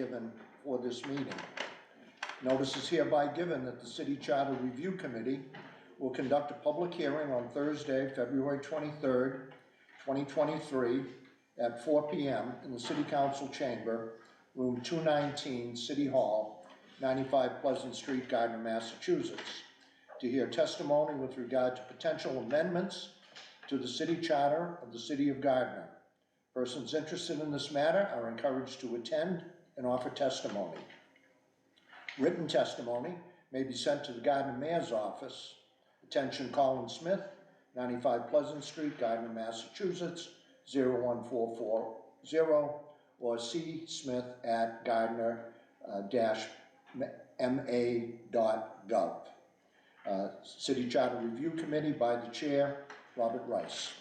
given for this meeting. Notice is hereby given that the City Charter Review Committee will conduct a public hearing on Thursday, February 23rd, 2023 at 4 p.m. in the City Council Chamber, Room 219, City Hall, 95 Pleasant Street, Gardner, Massachusetts, to hear testimony with regard to potential amendments to the City Charter of the City of Gardner. Persons interested in this matter are encouraged to attend and offer testimony. Written testimony may be sent to the Gardner Mayor's Office. Attention, Colin Smith, 95 Pleasant Street, Gardner, Massachusetts, 01440, or csmith@gardner-ma.gov. City Charter Review Committee by the Chair, Robert Rice.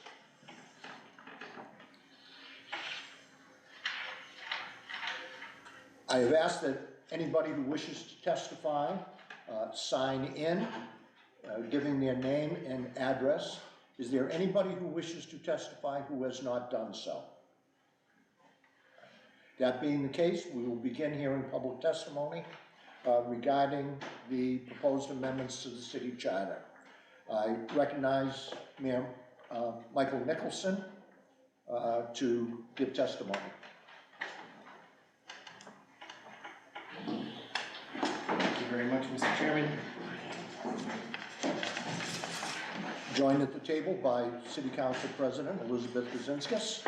I have asked that anybody who wishes to testify sign in, giving their name and address. Is there anybody who wishes to testify who has not done so? That being the case, we will begin hearing public testimony regarding the proposed amendments to the City Charter. I recognize Mayor Michael Nicholson to give testimony. Thank you very much, Mr. Chairman. Joined at the table by City Council President Elizabeth Kazinskas.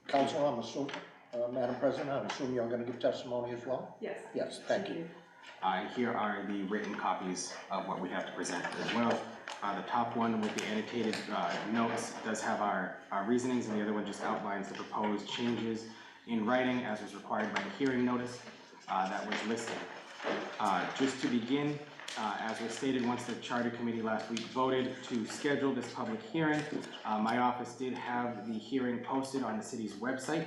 Councilor, Madam President, I'm assuming you're going to give testimony as well? Yes. Yes, thank you. Here are the written copies of what we have to present as well. The top one with the annotated notes does have our reasonings, and the other one just outlines the proposed changes in writing as was required by the hearing notice that was listed. Just to begin, as was stated, once the Charter Committee last week voted to schedule this public hearing, my office did have the hearing posted on the city's website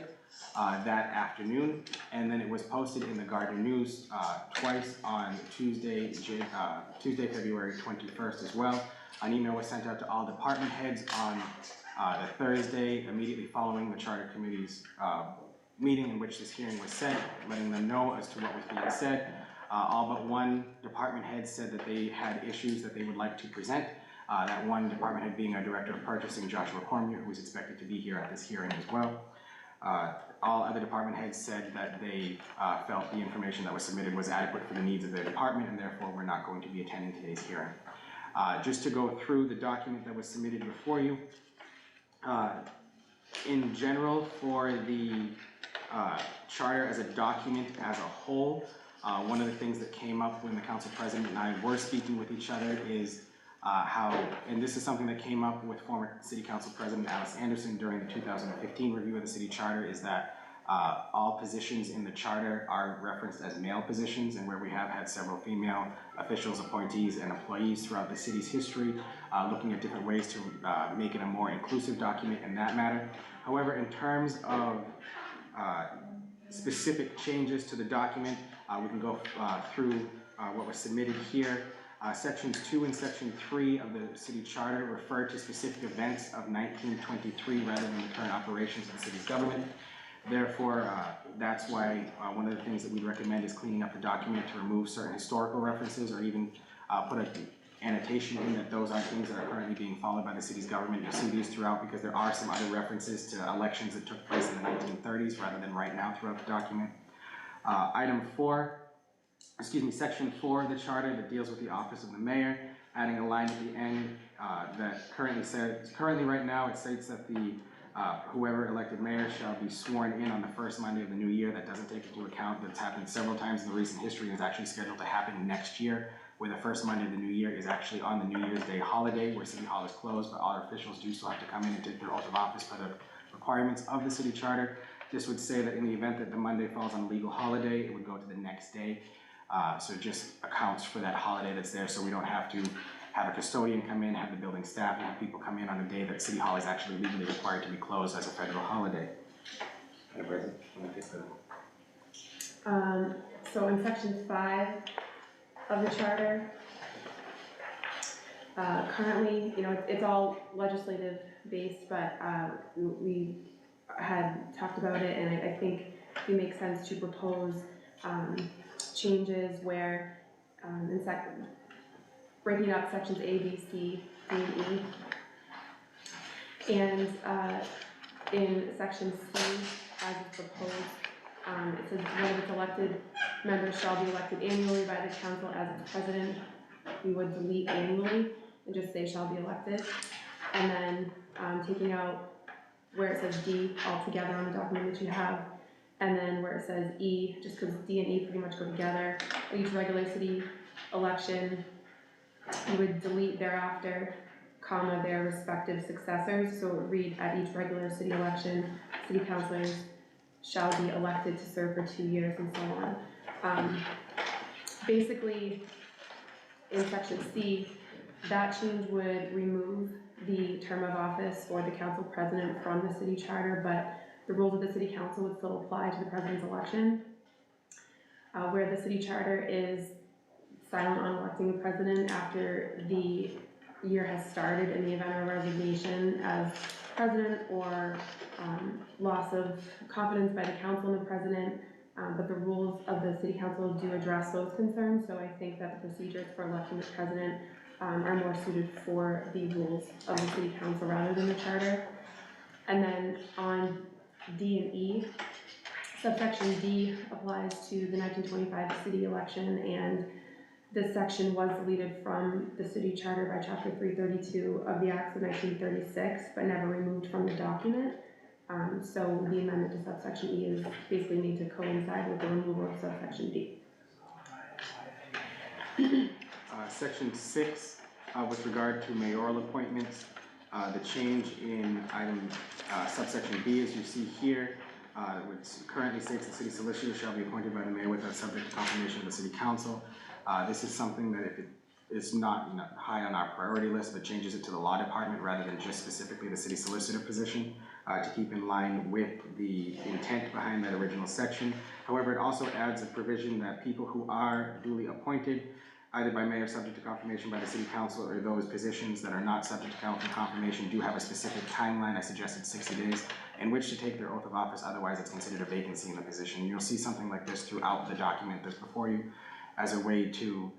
that afternoon, and then it was posted in the Gardner News twice on Tuesday, February 21st as well. An email was sent out to all department heads on the Thursday immediately following the Charter Committee's meeting in which this hearing was set, letting them know as to what was being said. All but one department head said that they had issues that they would like to present. That one department head being our Director of Purchasing, Joshua Cormier, who is expected to be here at this hearing as well. All other department heads said that they felt the information that was submitted was adequate for the needs of their department, and therefore we're not going to be attending today's hearing. Just to go through the document that was submitted before you, in general, for the charter as a document as a whole, one of the things that came up when the council president and I were speaking with each other is how, and this is something that came up with former City Council President Alice Anderson during the 2015 review of the City Charter, is that all positions in the charter are referenced as male positions, and where we have had several female officials, appointees, and employees throughout the city's history, looking at different ways to make it a more inclusive document in that matter. However, in terms of specific changes to the document, we can go through what was submitted here. Sections 2 and Section 3 of the City Charter refer to specific events of 1923 rather than the current operations of the city's government. Therefore, that's why one of the things that we'd recommend is cleaning up the document to remove certain historical references, or even put an annotation in that those are things that are currently being followed by the city's government. You'll see these throughout because there are some other references to elections that took place in the 1930s rather than right now throughout the document. Section 4 of the charter that deals with the office of the mayor, adding a line at the end that currently right now it states that the whoever elected mayor shall be sworn in on the first Monday of the new year. That doesn't take into account that's happened several times in the recent history and is actually scheduled to happen next year, where the first Monday of the new year is actually on the New Year's Day holiday, where City Hall is closed, but all our officials do still have to come in and take their oath of office for the requirements of the City Charter. This would say that in the event that the Monday falls on a legal holiday, it would go to the next day. So it just accounts for that holiday that's there, so we don't have to have a custodian come in, have the building staff, and have people come in on the day that City Hall is actually legally required to be closed as a federal holiday. So in Section 5 of the Charter, currently, it's all legislative based, but we had talked about it, and I think it makes sense to propose, changes where, breaking up sections A, B, C, D, and E. And, in section C, as it's proposed, it says one of its elected members shall be elected annually by the council as its president. We would delete annually and just say shall be elected. And then, taking out where it says D altogether on the document that you have. And then where it says E, just because D and E pretty much go together, each regular city election, you would delete thereafter, comma, their respective successors. So it would read, at each regular city election, city councilors shall be elected to serve for 2 years and so on. Basically, in section C, that change would remove the term of office for the council president from the city charter, but the rules of the city council would still apply to the president's election. Where the city charter is silent on electing the president after the year has started in the event of resignation as president or loss of confidence by the council in the president, but the rules of the city council do address those concerns, so I think that the procedures for electing the president are more suited for the rules of the city council rather than the charter. And then on D and E, subsection D applies to the 1925 city election, and this section was deleted from the city charter by chapter 332 of the Acts of 1936, but never removed from the document. So the amendment to subsection E is basically need to coincide with the removal of subsection D. Section 6, with regard to mayoral appointments, the change in item subsection B, as you see here, which currently states the city solicitor shall be appointed by the mayor without subject to confirmation of the city council. This is something that if it is not high on our priority list, but changes it to the law department rather than just specifically the city solicitor position, to keep in line with the intent behind that original section. However, it also adds a provision that people who are duly appointed either by mayor subject to confirmation by the city council, or those positions that are not subject to council confirmation do have a specific timeline, I suggested 60 days, in which to take their oath of office, otherwise it's considered a vacancy in the position. You'll see something like this throughout the document that's before you as a way to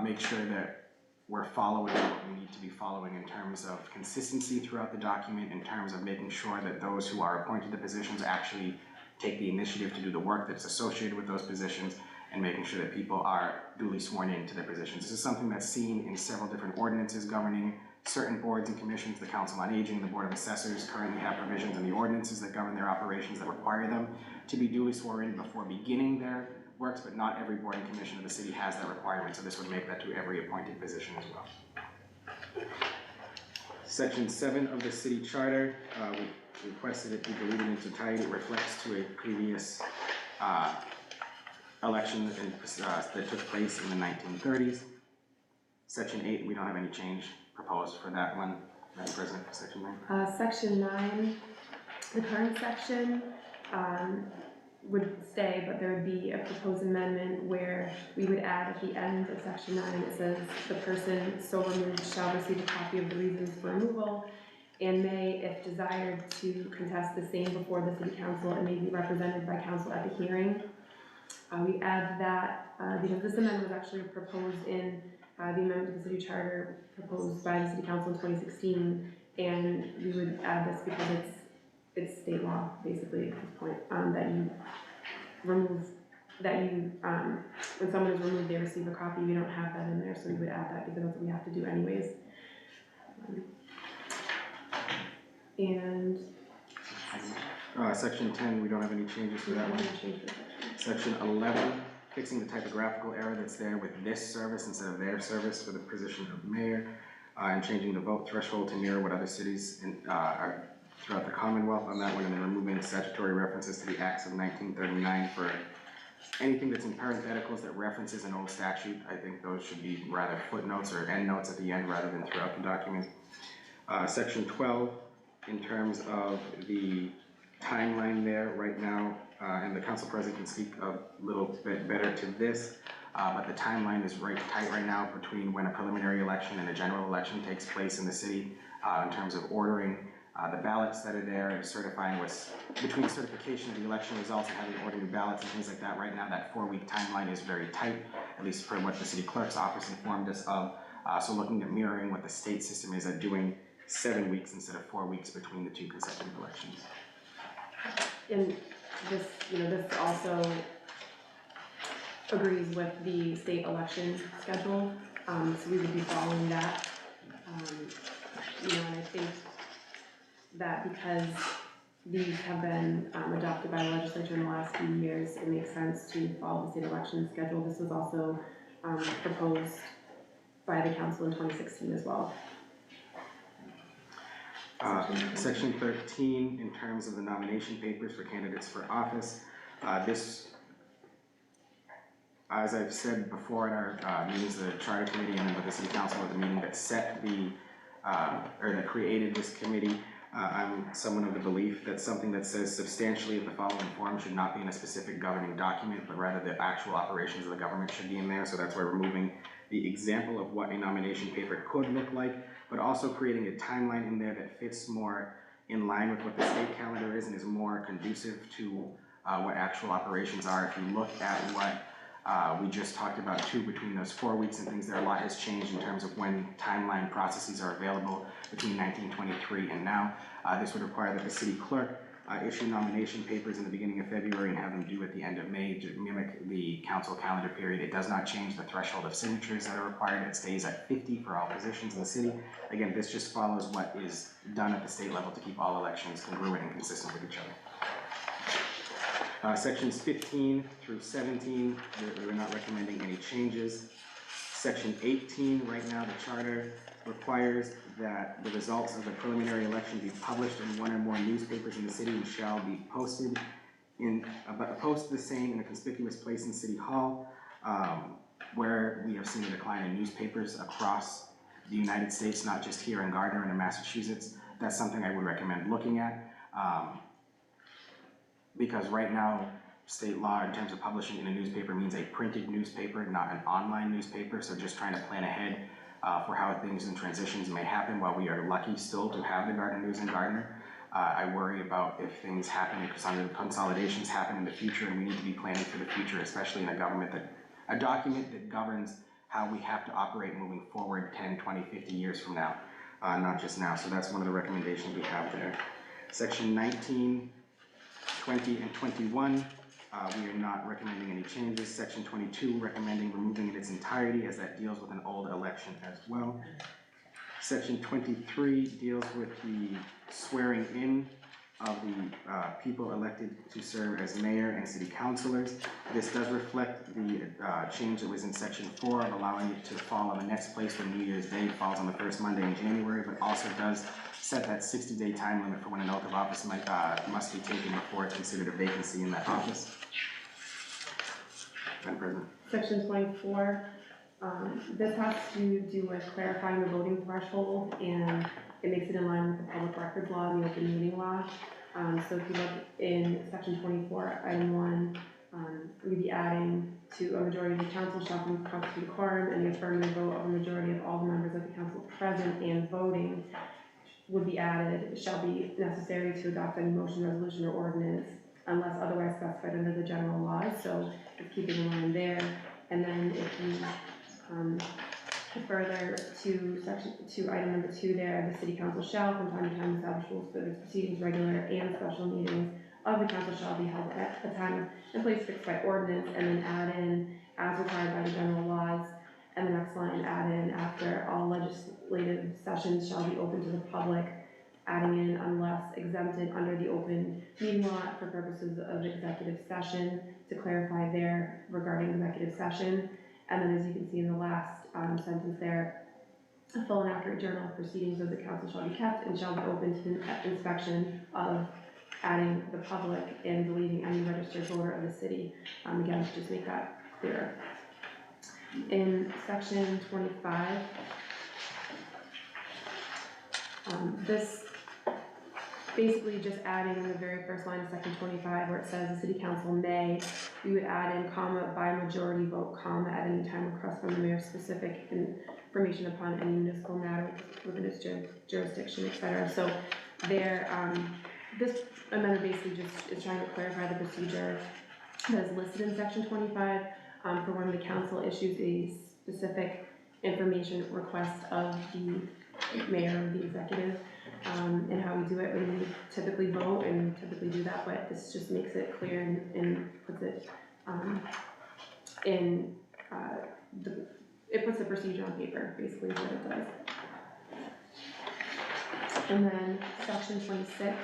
make sure that we're following what we need to be following in terms of consistency throughout the document, in terms of making sure that those who are appointed to positions actually take the initiative to do the work that's associated with those positions, and making sure that people are duly sworn into their positions. This is something that's seen in several different ordinances governing certain boards and commissions. The Council on Aging, the Board of Assessors currently have provisions in the ordinances that govern their operations that require them to be duly sworn in before beginning their works, but not every board and commission of the city has that requirement, so this would make that to every appointed position as well. Section 7 of the city charter, we requested it be deleted in its entirety. It reflects to a previous election that took place in the 1930s. Section 8, we don't have any change proposed for that one. Madam President, for section 9. Section 9, the current section would stay, but there would be a proposed amendment where we would add at the end of section 9, it says the person so removed shall receive a copy of the reasons for removal and may, if desired, to contest the same before the city council and may be represented by council at the hearing. We add that because this amendment was actually proposed in the amendment to the city charter proposed by the city council in 2016, and we would add this because it's state law basically at this point, that you remove, when someone is removed they receive a copy. We don't have that in there, so we would add that because that's what we have to do anyways. And Section 10, we don't have any changes for that one. Section 11, fixing the typographical error that's there with this service instead of their service for the position of mayor, and changing the vote threshold to mirror what other cities are throughout the Commonwealth on that one, and then removing the statutory references to the Acts of 1939 for anything that's in parentheticals that references an old statute. I think those should be rather footnotes or endnotes at the end rather than throughout the document. Section 12, in terms of the timeline there right now, and the council president can speak a little bit better to this, but the timeline is tight right now between when a preliminary election and a general election takes place in the city in terms of ordering The ballots that are there, certifying between certification of the election results and having to order new ballots and things like that. Right now, that 4-week timeline is very tight, at least for what the city clerk's office informed us of. So looking at mirroring what the state system is at doing 7 weeks instead of 4 weeks between the 2 consecutive elections. And this, this also agrees with the state election schedule, so we would be following that. And I think that because these have been adopted by the legislature in the last few years, it makes sense to follow the state election schedule. This was also proposed by the council in 2016 as well. Section 13, in terms of the nomination papers for candidates for office, this, as I've said before in our meetings, the charter committee and then with the city council at the meeting that set or that created this committee, I'm someone of the belief that something that says substantially of the following form should not be in a specific governing document, but rather the actual operations of the government should be in there. So that's why we're moving the example of what a nomination paper could look like, but also creating a timeline in there that fits more in line with what the state calendar is and is more conducive to what actual operations are. If you look at what we just talked about too, between those 4 weeks and things, a lot has changed in terms of when timeline processes are available between 1923 and now. This would require that the city clerk issue nomination papers in the beginning of February and have them due at the end of May to mimic the council calendar period. It does not change the threshold of signatures that are required. It stays at 50 for all positions in the city. Again, this just follows what is done at the state level to keep all elections congruent and consistent with each other. Sections 15 through 17, we're not recommending any changes. Section 18, right now the charter requires that the results of the preliminary election be published in one or more newspapers in the city and shall be posted the same in a conspicuous place in City Hall, where we have seen a decline in newspapers across the United States, not just here in Gardner and in Massachusetts. That's something I would recommend looking at. Because right now, state law in terms of publishing in a newspaper means a printed newspaper, not an online newspaper. So just trying to plan ahead for how things and transitions may happen. While we are lucky still to have the Gardner News in Gardner, I worry about if things happen, if some consolidations happen in the future, and we need to be planning for the future, especially in a document that governs how we have to operate moving forward 10, 20, 50 years from now, not just now. So that's one of the recommendations we have there. Section 19, 20, and 21, we are not recommending any changes. Section 22, recommending removing in its entirety, as that deals with an old election as well. Section 23 deals with the swearing in of the people elected to serve as mayor and city councilors. This does reflect the change that was in Section 4 of allowing it to fall on the next place when New Year's Day falls on the first Monday in January, but also does set that 60-day time limit for when an oath of office must be taken before it's considered a vacancy in that office. Madam President. Section 24, this has to do with clarifying the voting threshold, and it makes it in line with the public records law and the open meeting law. So if you look in section 24, item 1, we'd be adding to a majority of the council shall constitute a quorum, and the affirmative vote of a majority of all the members of the council present and voting would be added, shall be necessary to adopt any motion, resolution, or ordinance unless otherwise specified under the general laws. So it's keeping in line there. And then if you further to item number 2 there, the city council shall from time to time establish rules for its proceedings, regular and special meetings of the council shall be held at a time and place fixed by ordinance, and then add in as required by the general laws. And the next line, add in after all legislative sessions shall be open to the public, adding in unless exempted under the open meeting law for purposes of executive session, to clarify there regarding executive session. And then as you can see in the last sentence there, a full and accurate journal of proceedings of the council shall be kept and shall be open to inspection of, adding the public and deleting any registered voter of the city. Again, to just make that clearer. In section 25, this basically just adding in the very first line of section 25 where it says the city council may, we would add in comma by majority vote comma at any time request from the mayor specific information upon any municipal matter within its jurisdiction, etc. So there, this amendment basically just is trying to clarify the procedure that is listed in section 25, for when the council issues a specific information request of the mayor or the executive, and how we do it. We typically vote and typically do that, but this just makes it clear and puts it, in, it puts the procedure on paper, basically is what it does. And then section 26.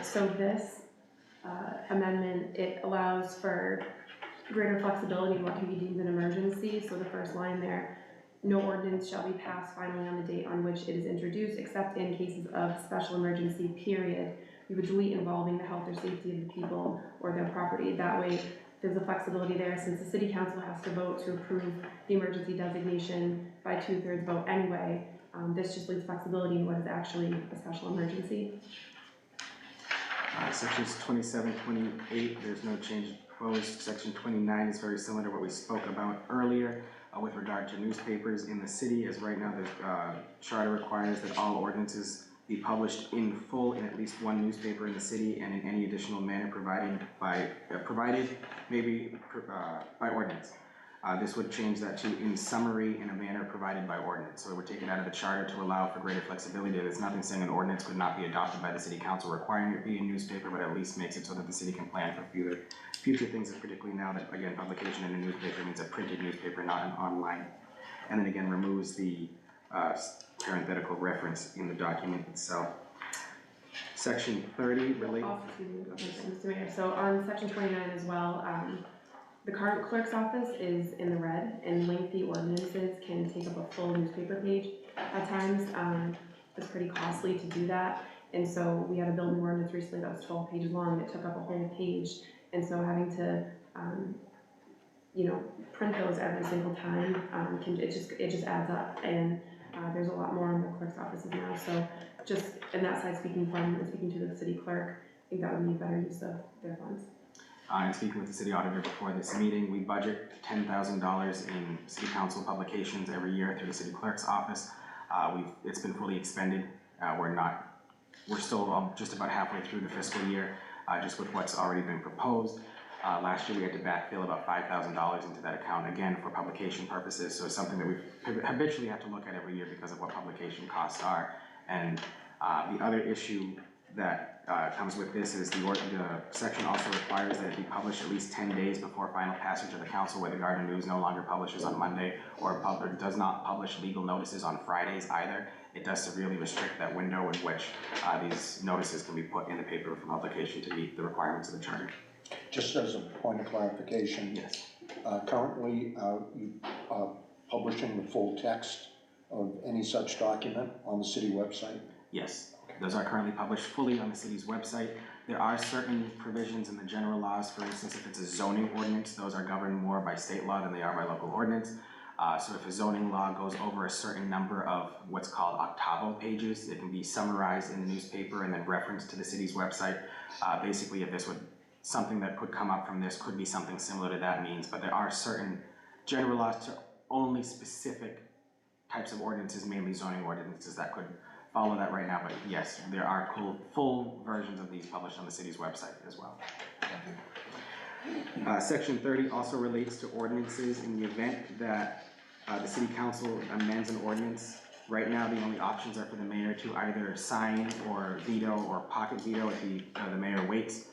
So this amendment, it allows for greater flexibility in what can be deemed an emergency. So the first line there, no ordinance shall be passed finally on the date on which it is introduced, except in cases of special emergency, period. We would delete involving the health or safety of the people or their property. That way, there's a flexibility there, since the city council has to vote to approve the emergency designation by 2/3 vote anyway. This just leaves flexibility in what is actually a special emergency. Sections 27, 28, there's no change proposed. Section 29 is very similar to what we spoke about earlier with regard to newspapers in the city, as right now the charter requires that all ordinances be published in full in at least one newspaper in the city and in any additional manner provided by ordinance. This would change that to in summary in a manner provided by ordinance. So it would take it out of the charter to allow for greater flexibility. There's nothing saying an ordinance could not be adopted by the city council requiring it be a newspaper, but at least makes it so that the city can plan for future things, particularly now that, again, publication in a newspaper means a printed newspaper, not an online. And then again, removes the parenthetical reference in the document itself. Section 30 relates. Mr. Mayor, so on section 29 as well, the current clerk's office is in the red, and lengthy ordinances can take up a full newspaper page at times. It's pretty costly to do that, and so we had a building ordinance recently that was 12 pages long that took up a whole page, and so having to, print those every single time, it just adds up, and there's a lot more in the clerk's offices now. So just in that side, speaking to the city clerk, I think that would be a better use of their funds. And speaking with the city auditor before this meeting, we budget $10,000 in city council publications every year through the city clerk's office. It's been fully expended. We're still just about halfway through the fiscal year, just with what's already been proposed. Last year we had to backfill about $5,000 into that account, again, for publication purposes. So it's something that we habitually have to look at every year because of what publication costs are. And the other issue that comes with this is the section also requires that it be published at least 10 days before final passage of the council, where the Gardner News no longer publishes on Monday or does not publish legal notices on Fridays either. It does severely restrict that window in which these notices can be put in the paper for publication to meet the requirements of the charter. Just as a point of clarification. Yes. Currently, you are publishing the full text of any such document on the city website? Yes. Those are currently published fully on the city's website. There are certain provisions in the general laws. For instance, if it's a zoning ordinance, those are governed more by state law than they are by local ordinance. So if a zoning law goes over a certain number of what's called octavo pages, it can be summarized in the newspaper and then referenced to the city's website. Basically, if this would, something that could come up from this could be something similar to that means, but there are certain general laws to only specific types of ordinances, mainly zoning ordinances, that could follow that right now, but yes, there are full versions of these published on the city's website as well. Section 30 also relates to ordinances in the event that the city council amends an ordinance. Right now, the only options are for the mayor to either sign or veto or pocket veto if the mayor waits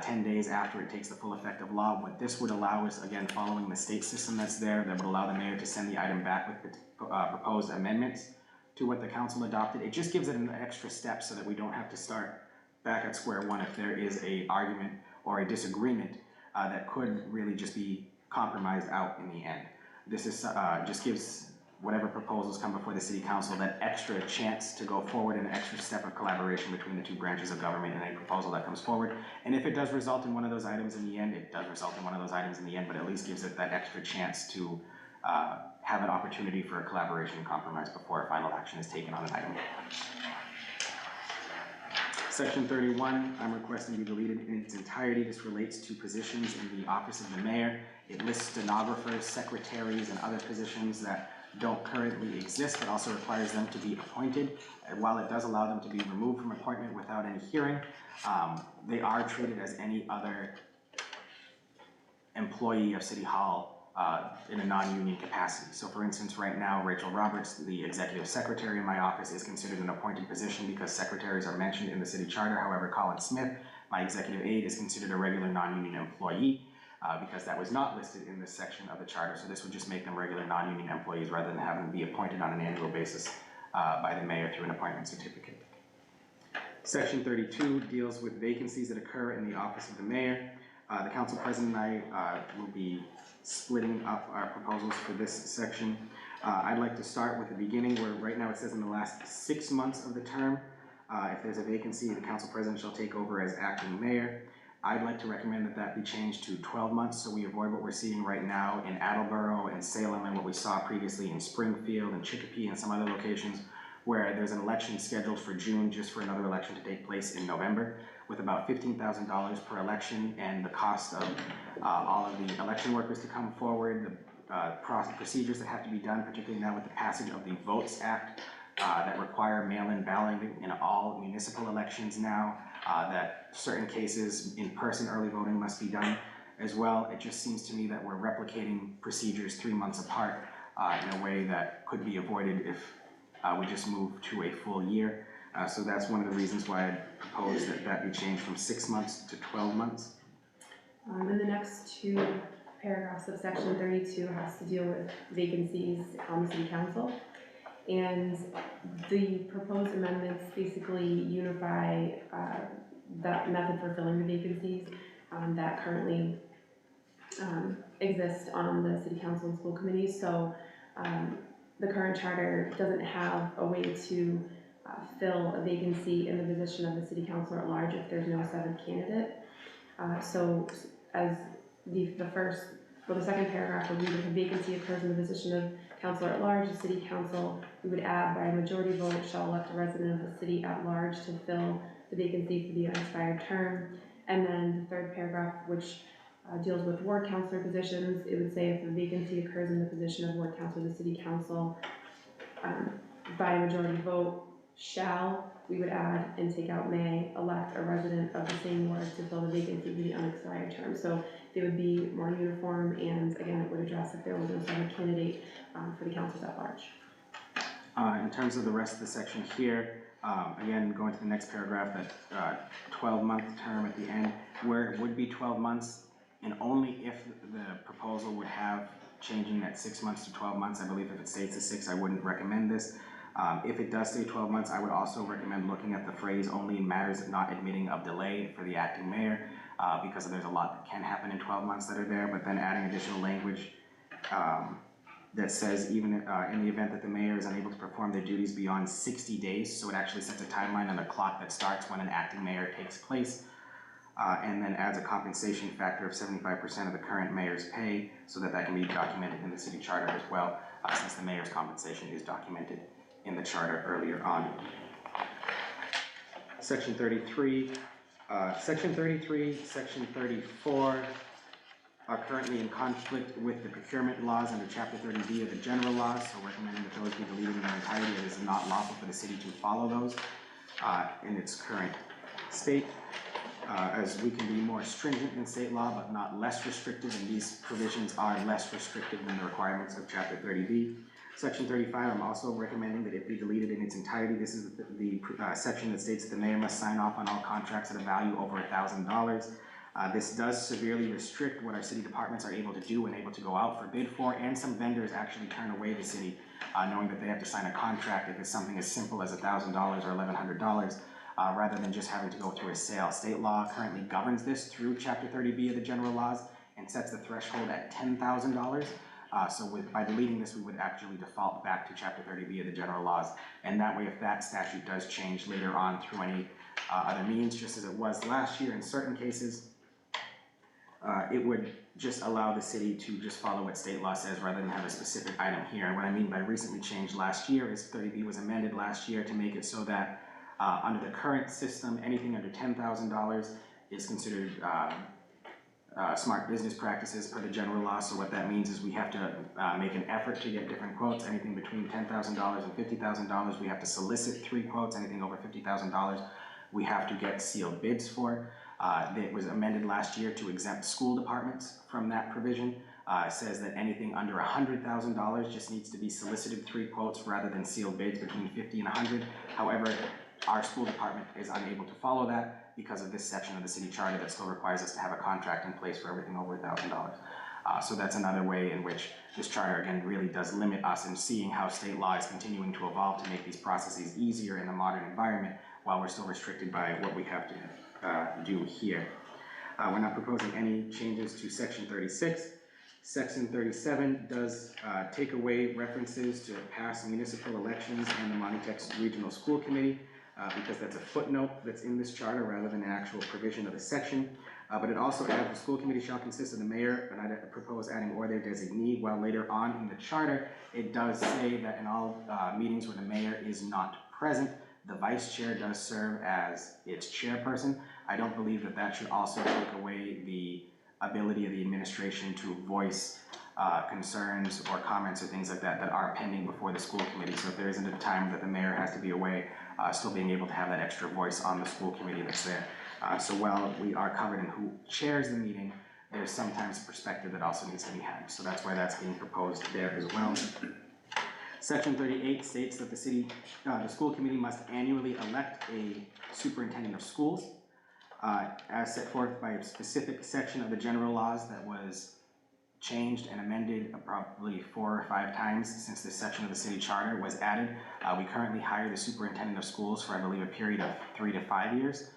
10 days after it takes the full effect of law. What this would allow is, again, following the state system that's there, that would allow the mayor to send the item back with proposed amendments to what the council adopted. It just gives it an extra step so that we don't have to start back at square one if there is a argument or a disagreement that could really just be compromised out in the end. This is just gives whatever proposals come before the city council that extra chance to go forward, an extra step of collaboration between the two branches of government in any proposal that comes forward. And if it does result in one of those items in the end, it does result in one of those items in the end, but at least gives it that extra chance to have an opportunity for a collaboration and compromise before a final action is taken on an item. Section 31, I'm requesting be deleted in its entirety. This relates to positions in the office of the mayor. It lists stenographers, secretaries, and other positions that don't currently exist, but also requires them to be appointed. And while it does allow them to be removed from appointment without any hearing, they are treated as any other employee of City Hall in a non-union capacity. So for instance, right now, Rachel Roberts, the executive secretary in my office, is considered an appointed position because secretaries are mentioned in the city charter. However, Colin Smith, my executive aide, is considered a regular non-union employee because that was not listed in this section of the charter. So this would just make them regular non-union employees rather than having to be appointed on an annual basis by the mayor through an appointment certificate. Section 32 deals with vacancies that occur in the office of the mayor. The council president and I will be splitting up our proposals for this section. I'd like to start with the beginning where right now it says in the last 6 months of the term, if there's a vacancy, the council president shall take over as acting mayor. I'd like to recommend that that be changed to 12 months so we avoid what we're seeing right now in Attleboro and Salem and what we saw previously in Springfield and Chicopee and some other locations where there's an election scheduled for June just for another election to take place in November, with about $15,000 per election and the cost of all of the election workers to come forward, the procedures that have to be done, particularly now with the passage of the Votes Act that require mail-in balloting in all municipal elections now, that certain cases in-person early voting must be done as well. It just seems to me that we're replicating procedures 3 months apart in a way that could be avoided if we just move to a full year. So that's one of the reasons why I propose that that be changed from 6 months to 12 months. And the next two paragraphs of section 32 has to deal with vacancies on the city council. And the proposed amendments basically unify that method for filling the vacancies that currently exist on the city council and school committees. So the current charter doesn't have a way to fill a vacancy in the position of the city councilor at large if there's no seventh candidate. So as the second paragraph would read, if a vacancy occurs in the position of councilor at large, the city council, we would add by a majority vote shall elect a resident of the city at large to fill the vacancy for the unexpired term. And then the third paragraph, which deals with ward councilor positions, it would say if a vacancy occurs in the position of ward councilor, the city council by a majority vote shall, we would add and take out may, elect a resident of the same ward to fill the vacancy for the unexpired term. So they would be more uniform, and again, it would address if there was no seventh candidate for the councils at large. In terms of the rest of the section here, again, going to the next paragraph, that 12-month term at the end, where it would be 12 months, and only if the proposal would have changing that 6 months to 12 months. I believe if it states to 6, I wouldn't recommend this. If it does say 12 months, I would also recommend looking at the phrase only in matters not admitting of delay for the acting mayor, because there's a lot that can happen in 12 months that are there, but then adding additional language that says even in the event that the mayor is unable to perform their duties beyond 60 days, so it actually sets a timeline on the clock that starts when an acting mayor takes place, and then adds a compensation factor of 75% of the current mayor's pay, so that that can be documented in the city charter as well, since the mayor's compensation is documented in the charter earlier on. Section 33, Section 34 are currently in conflict with the procurement laws under Chapter 30B of the general laws, so recommending that those be deleted in their entirety. It is not lawful for the city to follow those in its current state, as we can be more stringent than state law, but not less restrictive, and these provisions are less restrictive than the requirements of Chapter 30B. Section 35, I'm also recommending that it be deleted in its entirety. This is the section that states that the mayor must sign off on all contracts at a value over $1,000. This does severely restrict what our city departments are able to do and able to go out for bid for, and some vendors actually turn away the city knowing that they have to sign a contract if it's something as simple as $1,000 or $1,100, rather than just having to go through a sale. State law currently governs this through Chapter 30B of the general laws and sets the threshold at $10,000. So by deleting this, we would actually default back to Chapter 30B of the general laws. And that way, if that statute does change later on through any other means, just as it was last year in certain cases, it would just allow the city to just follow what state law says rather than have a specific item here. And what I mean by recently changed last year is 30B was amended last year to make it so that Under the current system, anything under $10,000 is considered smart business practices per the general law. So what that means is we have to make an effort to get different quotes. Anything between $10,000 and $50,000, we have to solicit 3 quotes. Anything over $50,000, we have to get sealed bids for. It was amended last year to exempt school departments from that provision. It says that anything under $100,000 just needs to be solicited 3 quotes rather than sealed bids between 50 and 100. However, our school department is unable to follow that because of this section of the city charter that still requires us to have a contract in place for everything over $1,000. So that's another way in which this charter, again, really does limit us in seeing how state law is continuing to evolve to make these processes easier in the modern environment while we're still restricted by what we have to do here. We're not proposing any changes to section 36. Section 37 does take away references to past municipal elections and the Monte Regional School Committee because that's a footnote that's in this charter rather than an actual provision of the section. But it also adds the school committee shall consist of the mayor, and I propose adding or their designee, while later on in the charter, it does say that in all meetings where the mayor is not present, the vice chair does serve as its chairperson. I don't believe that that should also take away the ability of the administration to voice concerns or comments or things like that that are pending before the school committee. So if there isn't a time that the mayor has to be away, still being able to have that extra voice on the school committee that's there. So while we are covered in who chairs the meeting, there's sometimes perspective that also needs to be had. So that's why that's being proposed there as well. Section 38 states that the school committee must annually elect a superintendent of schools as set forth by a specific section of the general laws that was changed and amended probably 4 or 5 times since this section of the city charter was added. We currently hire the superintendent of schools for, I believe, a period of 3 to 5 years.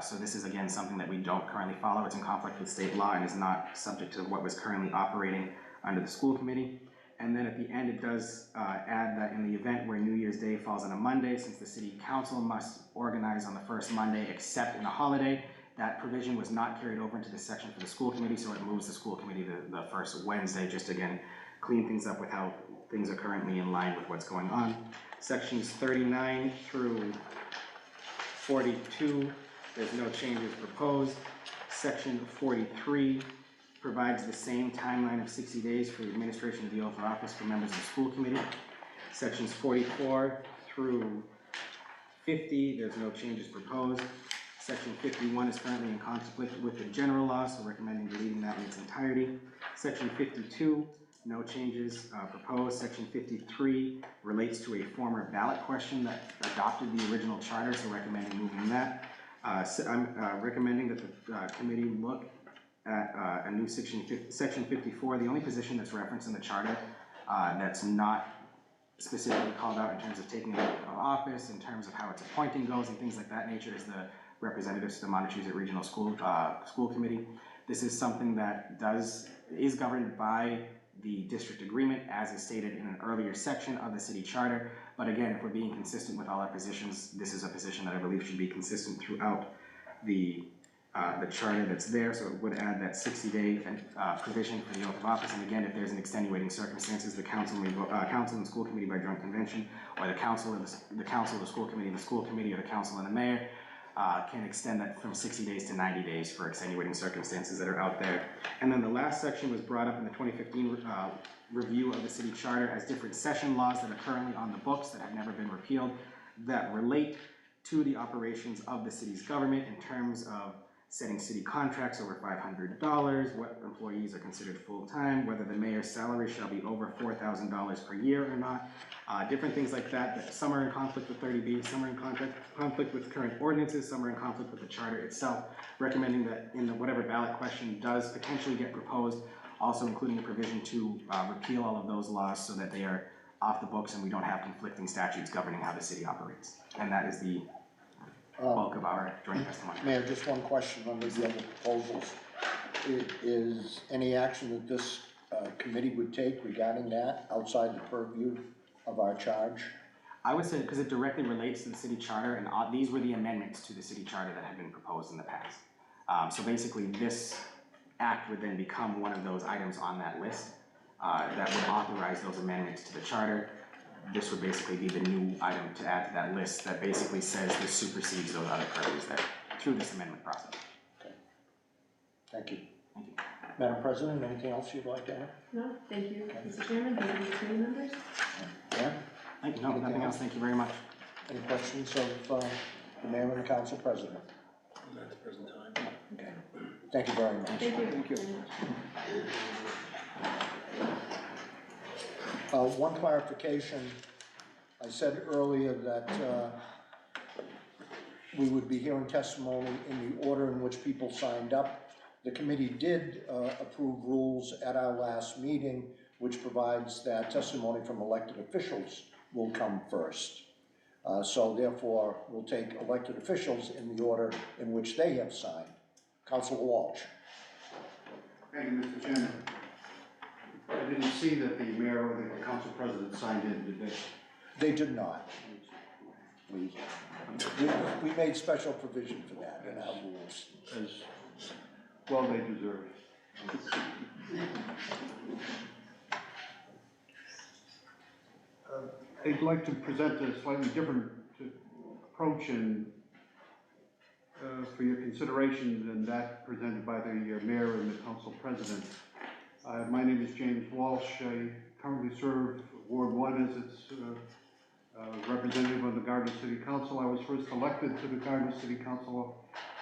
So this is, again, something that we don't currently follow. It's in conflict with state law and is not subject to what was currently operating under the school committee. And then at the end, it does add that in the event where New Year's Day falls on a Monday, since the city council must organize on the first Monday except in a holiday, that provision was not carried over into this section for the school committee, so it moves the school committee to the first Wednesday, just to, again, clean things up with how things are currently in line with what's going on. Sections 39 through 42, there's no changes proposed. Section 43 provides the same timeline of 60 days for the administration of the oath of office for members of the school committee. Sections 44 through 50, there's no changes proposed. Section 51 is currently in conflict with the general law, so recommending deleting that in its entirety. Section 52, no changes proposed. Section 53 relates to a former ballot question that adopted the original charter, so recommending moving that. I'm recommending that the committee look at a new section 54. The only position that's referenced in the charter that's not specifically called out in terms of taking oath of office, in terms of how its appointing goes and things like that nature, is the representatives to the Montezuma Regional School Committee. This is something that is governed by the district agreement as is stated in an earlier section of the city charter. But again, if we're being consistent with all our positions, this is a position that I believe should be consistent throughout the charter that's there. So it would add that 60-day provision for the oath of office. And again, if there's an extenuating circumstances, the council and school committee by joint convention, or the council, the school committee, or the council and the mayor can extend that from 60 days to 90 days for extenuating circumstances that are out there. And then the last section was brought up in the 2015 review of the city charter as different session laws that are currently on the books that have never been repealed that relate to the operations of the city's government in terms of setting city contracts over $500, what employees are considered full-time, whether the mayor's salary shall be over $4,000 per year or not, different things like that, that some are in conflict with 30B, some are in conflict with current ordinances, some are in conflict with the charter itself, recommending that in whatever ballot question does potentially get proposed, also including a provision to repeal all of those laws so that they are off the books and we don't have conflicting statutes governing how the city operates. And that is the bulk of our joint testimony. Mayor, just one question under the other proposals. Is any action that this committee would take regarding that outside the purview of our charge? I would say, because it directly relates to the city charter, and these were the amendments to the city charter that had been proposed in the past. So basically this act would then become one of those items on that list that would authorize those amendments to the charter. this would basically be the new item to add to that list that basically says this supersedes those other priorities that, through this amendment process. Okay. Thank you. Thank you. Madam President, anything else you'd like to add? No, thank you, Mr. Chairman, thank you, committee members. Yeah? Thank you. No, nothing else. Thank you very much. Any questions of the mayor and the council president? At the present time. Okay. Thank you very much. Thank you. Thank you. very much. One clarification, I said earlier that we would be hearing testimony in the order in which people signed up. The committee did approve rules at our last meeting, which provides that testimony from elected officials will come first. So therefore, we'll take elected officials in the order in which they have signed. Councilor Walsh. Thank you, Mr. Chairman. I didn't see that the mayor or the council president signed in, did they? They did not. We made special provision for that in our rules. As well they deserve. I'd like to present a slightly different approach and for your consideration than that presented by the mayor and the council president. My name is James Walsh. I currently serve Ward 1 as its representative on the Gardner City Council. I was first elected to the Gardner City Council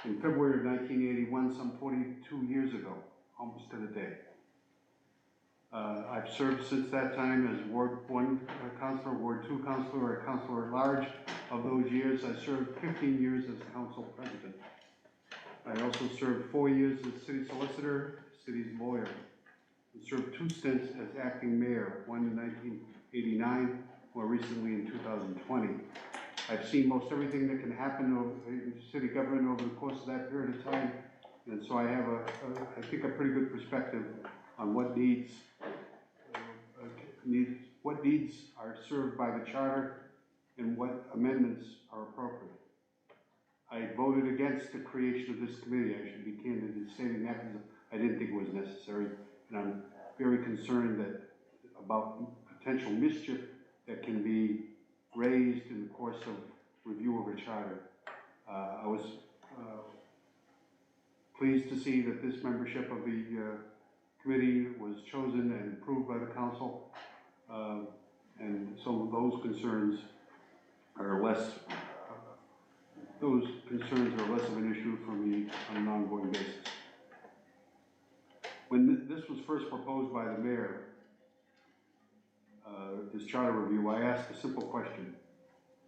in February of 1981, some 42 years ago, almost to the day. I've served since that time as Ward 1 councilor, Ward 2 councilor, or councilor at large. Of those years, I served 15 years as council president. I also served 4 years as city solicitor, city's lawyer, and served 2 stints as acting mayor, one in 1989, more recently in 2020. I've seen most everything that can happen in city government over the course of that period of time, and so I have I think a pretty good perspective on what needs are served by the charter and what amendments are appropriate. I voted against the creation of this committee. I should be candid in stating that because I didn't think it was necessary, and I'm very concerned about potential mischief that can be raised in the course of review of a charter. I was pleased to see that this membership of the committee was chosen and approved by the council, and some of those concerns are less of an issue for me on an ongoing basis. When this was first proposed by the mayor, this charter review, I asked a simple question.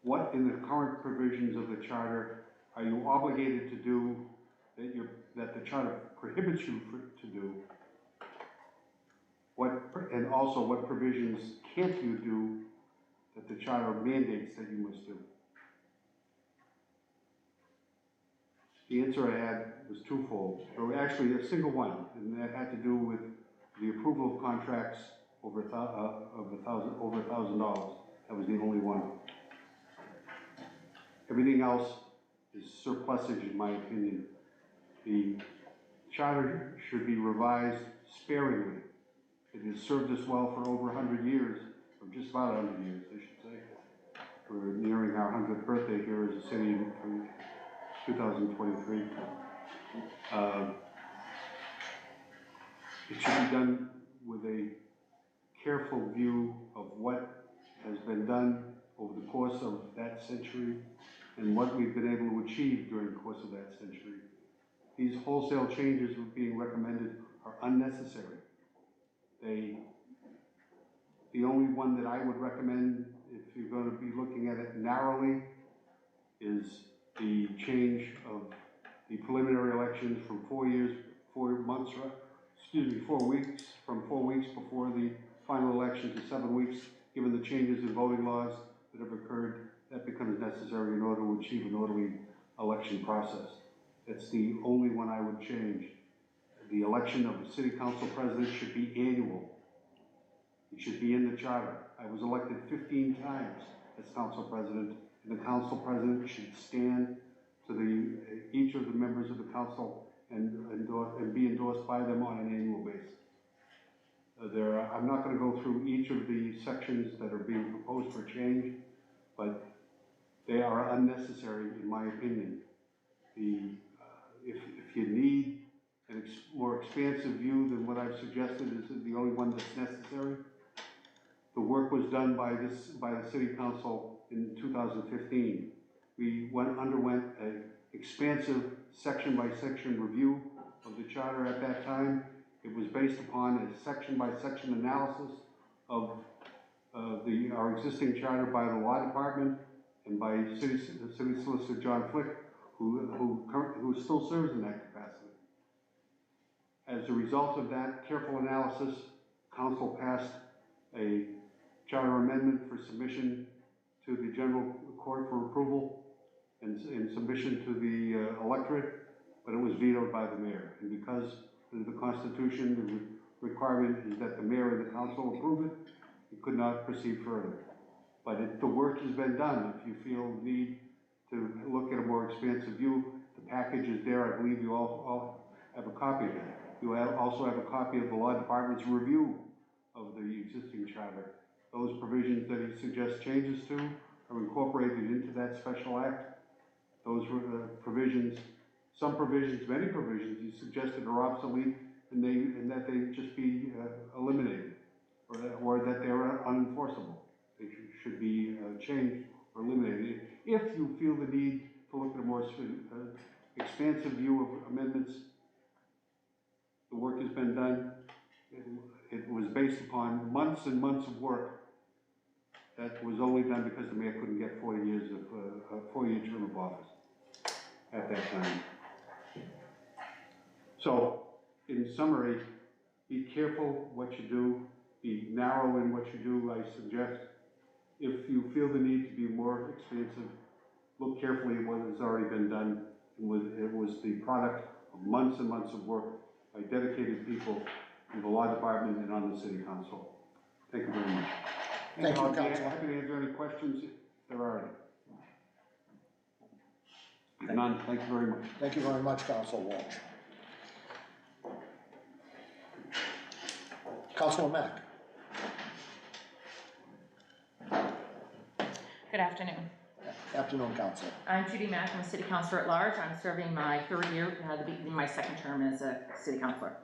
What in the current provisions of the charter are you obligated to do that the charter prohibits you to do? And also what provisions can't you do that the charter mandates that you must do? The answer I had was twofold, or actually a single one, and that had to do with the approval of contracts over $1,000. That was the only one. Everything else is surplusage, in my opinion. The charter should be revised sparingly. It has served us well for over 100 years, or just about 100 years, I should say. We're nearing our 100th birthday here as a city in 2023. It should be done with a careful view of what has been done over the course of that century and what we've been able to achieve during the course of that century. These wholesale changes being recommended are unnecessary. The only one that I would recommend, if you're going to be looking at it narrowly, is the change of the preliminary elections from 4 weeks, from 4 weeks before the final election to 7 weeks. Given the changes in voting laws that have occurred, that becomes necessary in order to achieve an orderly election process. That's the only one I would change. The election of the city council president should be annual. It should be in the charter. I was elected 15 times as council president, and the council president should stand to each of the members of the council and be endorsed by them on an annual basis. I'm not gonna go through each of the sections that are being proposed for change, but they are unnecessary in my opinion. If you need a more expansive view than what I've suggested is the only one that's necessary. The work was done by the City Council in 2015. We underwent an expansive section-by-section review of the charter at that time. It was based upon a section-by-section analysis of our existing charter by the law department and by City Solicitor John Flick, who still serves in that capacity. As a result of that careful analysis, Council passed a charter amendment for submission to the General Court for approval and submission to the electorate, but it was vetoed by the mayor. And because of the Constitution, the requirement is that the mayor and the council approve it, it could not proceed further. But the work has been done. If you feel the need to look at a more expansive view, the package is there. I believe you all have a copy of it. You also have a copy of the law department's review of the existing charter. Those provisions that he suggests changes to are incorporated into that special act. Those provisions, some provisions, many provisions he suggested are obsolete and that they just be eliminated or that they're unenforceable. They should be changed or eliminated. If you feel the need to look at a more expansive view of amendments, the work has been done. It was based upon months and months of work that was only done because the mayor couldn't get 4 years of a 4-year term of office at that time. So, in summary, be careful what you do, be narrow in what you do, I suggest. If you feel the need to be more expansive, look carefully at what has already been done. It was the product of months and months of work by dedicated people in the law department and on the city council. Thank you very much. Thank you, I'll be Councilor. happy to answer any questions if there are any. If none, thank you very much. Thank you very much, Councilor Walsh. Councilor Mack. Good afternoon. Afternoon, Councilor. I'm Judy Mack. I'm a city councilor at large. I'm serving my third year, my second term as a city councilor.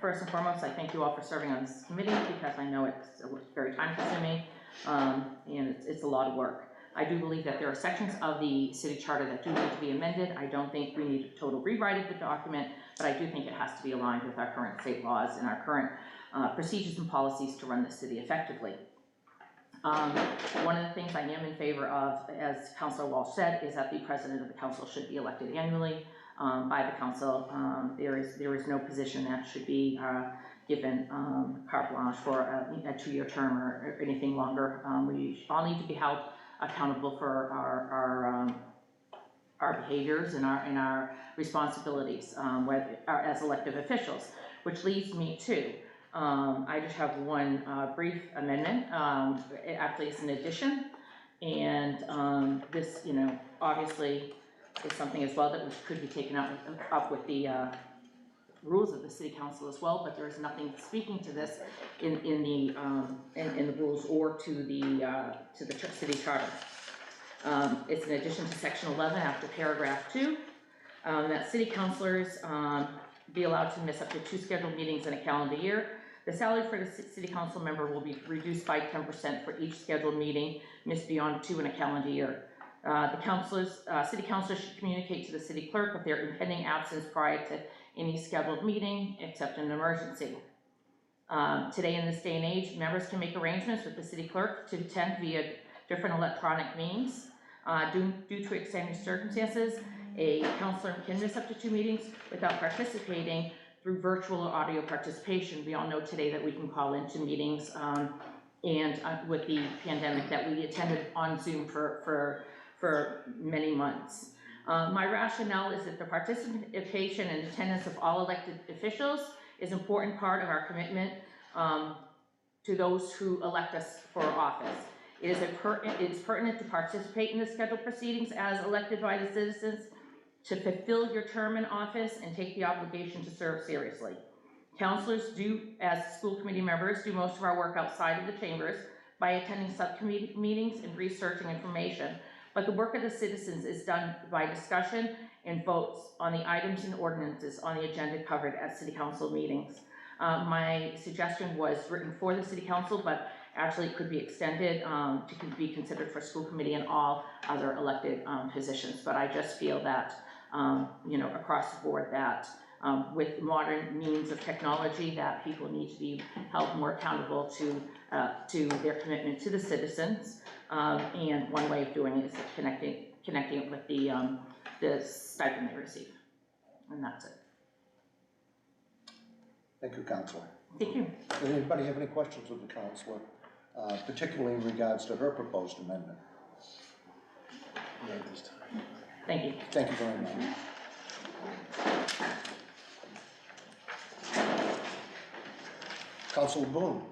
First and foremost, I thank you all for serving on this committee because I know it's very time consuming and it's a lot of work. I do believe that there are sections of the city charter that do need to be amended. I don't think we need a total rewrite of the document, but I do think it has to be aligned with our current state laws and our current procedures and policies to run the city effectively. One of the things I am in favor of, as Councilor Walsh said, is that the president of the council should be elected annually by the council. There is no position that should be given carte blanche for a 2-year term or anything longer. We all need to be held accountable for our behaviors and our responsibilities as elected officials, which leads me to I just have one brief amendment. It actually is an addition, and this, obviously is something as well that could be taken up with the rules of the city council as well. But there is nothing speaking to this in the rules or to the city charter. It's an addition to section 11 after paragraph 2 that city councilors be allowed to miss up to 2 scheduled meetings in a calendar year. The salary for the city council member will be reduced by 10% for each scheduled meeting missed beyond 2 in a calendar year. City councilors should communicate to the city clerk of their impending absence prior to any scheduled meeting, except in an emergency. Today, in this day and age, members can make arrangements with the city clerk to attend via different electronic means. Due to extenuous circumstances, a councilor can miss up to 2 meetings without participating through virtual or audio participation. We all know today that we can call into meetings, and with the pandemic that we attended on Zoom for many months. My rationale is that the participation and attendance of all elected officials is an important part of our commitment to those who elect us for office. It is pertinent to participate in the scheduled proceedings as elected by the citizens, to fulfill your term in office and take the obligation to serve seriously. Counselors do, as school committee members, do most of our work outside of the chambers by attending subcommittee meetings and researching information. But the work of the citizens is done by discussion and votes on the items and ordinances on the agenda covered at city council meetings. My suggestion was written for the city council, but actually it could be extended to be considered for school committee and all other elected positions. But I just feel that, across the board that with modern means of technology, that people need to be held more accountable to their commitment to the citizens. And one way of doing it is connecting it with the stipend they receive. And that's it. Thank you, Counselor. Thank you. Does anybody have any questions of the Counselor, particularly in regards to her proposed amendment? Thank you. Thank you very much. Counselor Boone.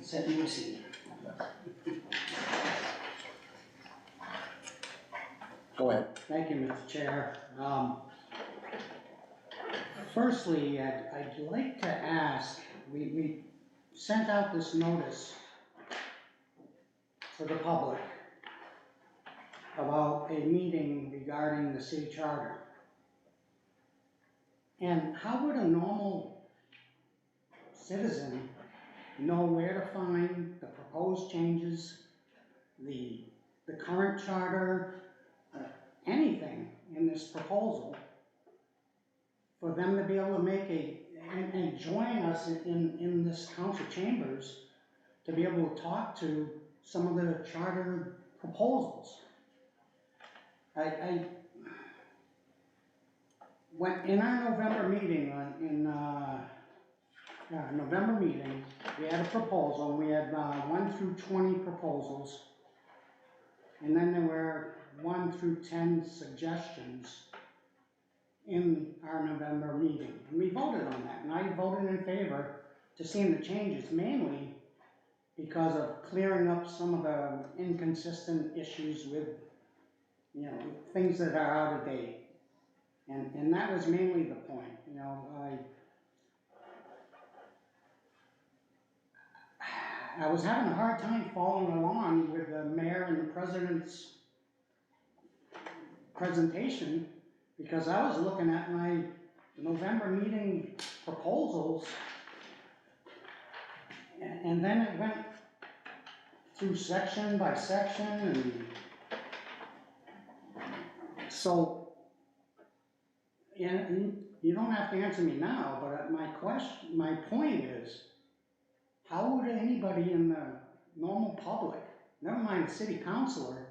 Set you a seat. Go ahead. Thank you, Mr. Chair. Firstly, I'd like to ask, we sent out this notice for the public about a meeting regarding the city charter. And how would a normal citizen know where to find the proposed changes, the current charter, anything in this proposal, for them to be able to make and join us in this council chambers to be able to talk to some of the charter proposals? When, in our November meeting, November meeting, we had a proposal, and we had 1 through 20 proposals, and then there were 1 through 10 suggestions in our November meeting, and we voted on that, and I voted in favor to seeing the changes, mainly because of clearing up some of the inconsistent issues with, things that are out of date, and that was mainly the point. I was having a hard time following along with the mayor and the president's presentation, because I was looking at my November meeting proposals, and then it went through section by section, and so, you don't have to answer me now, but my point is, how would anybody in the normal public, never mind a city councilor,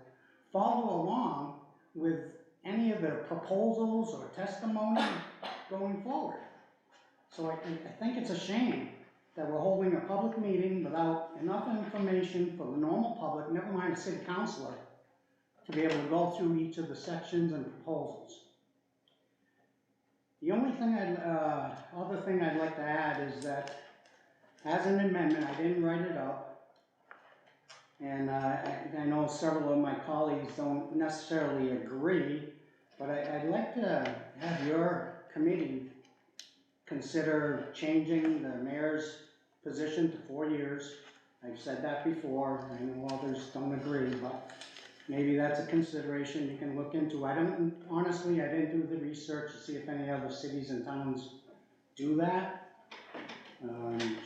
follow along with any of the proposals or testimony going forward? So I think it's a shame that we're holding a public meeting without enough information for the normal public, never mind a city councilor, to be able to go through each of the sections and proposals. The only thing other thing I'd like to add is that, as an amendment, I didn't write it up, and I know several of my colleagues don't necessarily agree, but I'd like to have your committee consider changing the mayor's position to 4 years. I've said that before, I know others don't agree, but maybe that's a consideration you can look into. Honestly, I didn't do the research to see if any other cities and towns do that.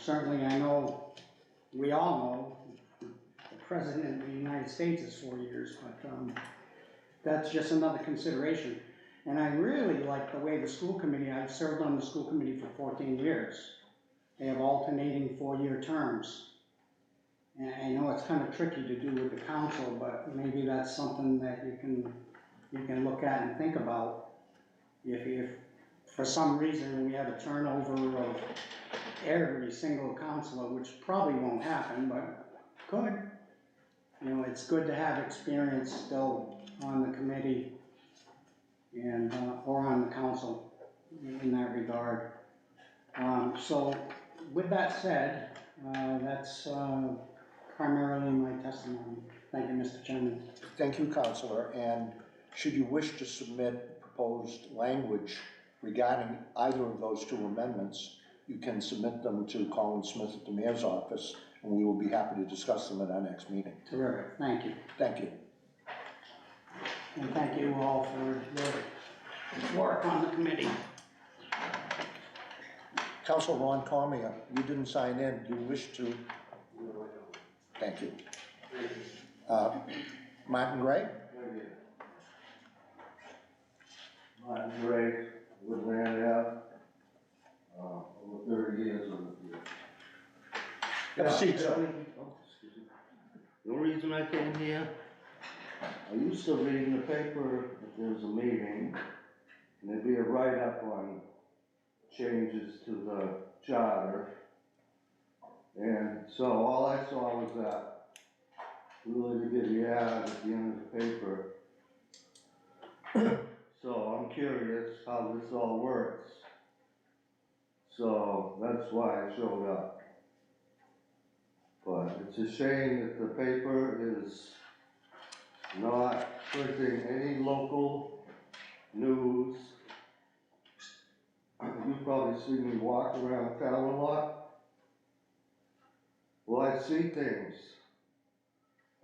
Certainly I know, we all know, the President of the United States is 4 years, but that's just another consideration. And I really like the way the school committee, I've served on the school committee for 14 years. They have alternating 4-year terms. And I know it's kind of tricky to do with the council, but maybe that's something that you can look at and think about. If for some reason we have a turnover of every single councilor, which probably won't happen, but could. It's good to have experience still on the committee and, or on the council in that regard. So with that said, that's primarily my testimony. Thank you, Mr. Chairman. Thank you, Counselor, and Should you wish to submit proposed language regarding either of those two amendments, you can submit them to Colin Smith at the mayor's office, and we will be happy to discuss them at our next meeting. Terrific, thank you. Thank you. And thank you all for your work on the committee. Councilor Ron Cormier, you didn't sign in. Do you wish to? Thank you. Martin Gray? Martin Gray, Woodland Ave, over 30 years on the field. Have a seat, sir. The reason I came here, I used to read in the paper if there was a meeting, and there'd be a write-up on changes to the charter. And so all I saw was that really to get the ad at the end of the paper. So I'm curious how this all works. So that's why I showed up. But it's a shame that the paper is not printing any local news. You probably see me walk around town a lot. Well, I see things.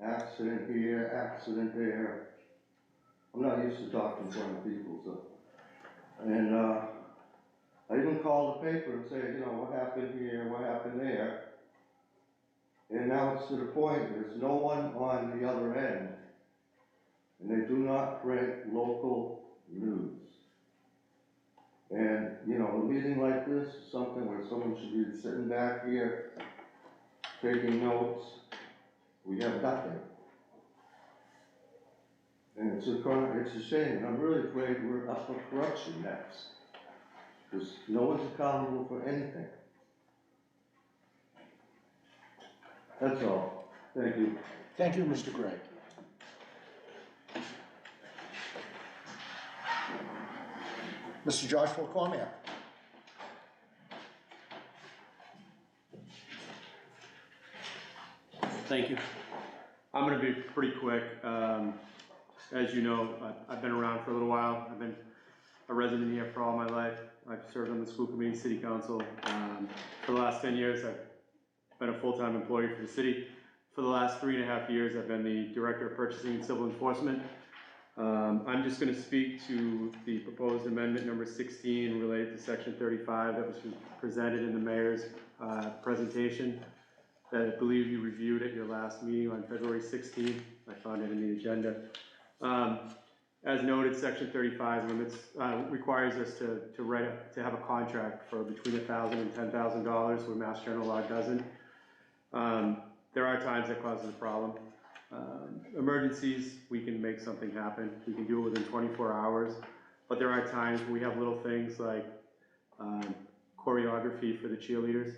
Accident here, accident there. I'm not used to talking in front of people, so. And I even call the paper and say, you know, what happened here, what happened there. And now it's to the point, there's no one on the other end. And they do not print local news. And, you know, a meeting like this is something where someone should be sitting back here, taking notes. We have nothing. And it's a shame, and I'm really afraid we're up for corruption next. Because no one's accountable for anything. That's all. Thank you. Thank you, Mr. Gray. Mr. Joshua Cormier. Thank you. I'm gonna be pretty quick. As you know, I've been around for a little while. I've been a resident here for all my life. I've served on the school committee, city council. For the last 10 years, I've been a full-time employee for the city. For the last 3.5 years, I've been the director of purchasing and civil enforcement. I'm just gonna speak to the proposed amendment number 16 related to section 35 that was presented in the mayor's presentation that I believe you reviewed at your last meeting on February 16th. I found it in the agenda. As noted, section 35 requires us to have a contract for between $1,000 and $10,000 where Mass General Law doesn't. There are times that causes a problem. Emergencies, we can make something happen. We can do it within 24 hours. But there are times where we have little things like choreography for the cheerleaders,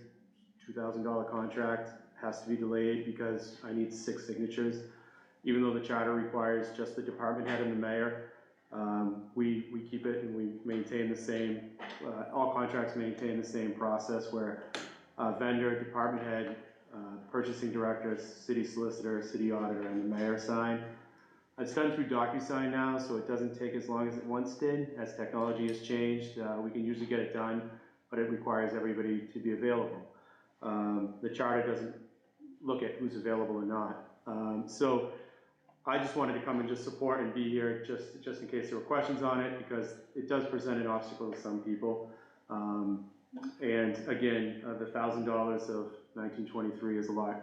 $2,000 contract has to be delayed because I need 6 signatures. Even though the charter requires just the department head and the mayor, we keep it and we maintain the same, all contracts maintain the same process where vendor, department head, purchasing director, city solicitor, city auditor, and the mayor sign. It's done through DocuSign now, so it doesn't take as long as it once did. As technology has changed, we can usually get it done, but it requires everybody to be available. The charter doesn't look at who's available or not. So I just wanted to come and just support and be here just in case there were questions on it, because it does present an obstacle to some people. And again, the $1,000 of 1923 is a lot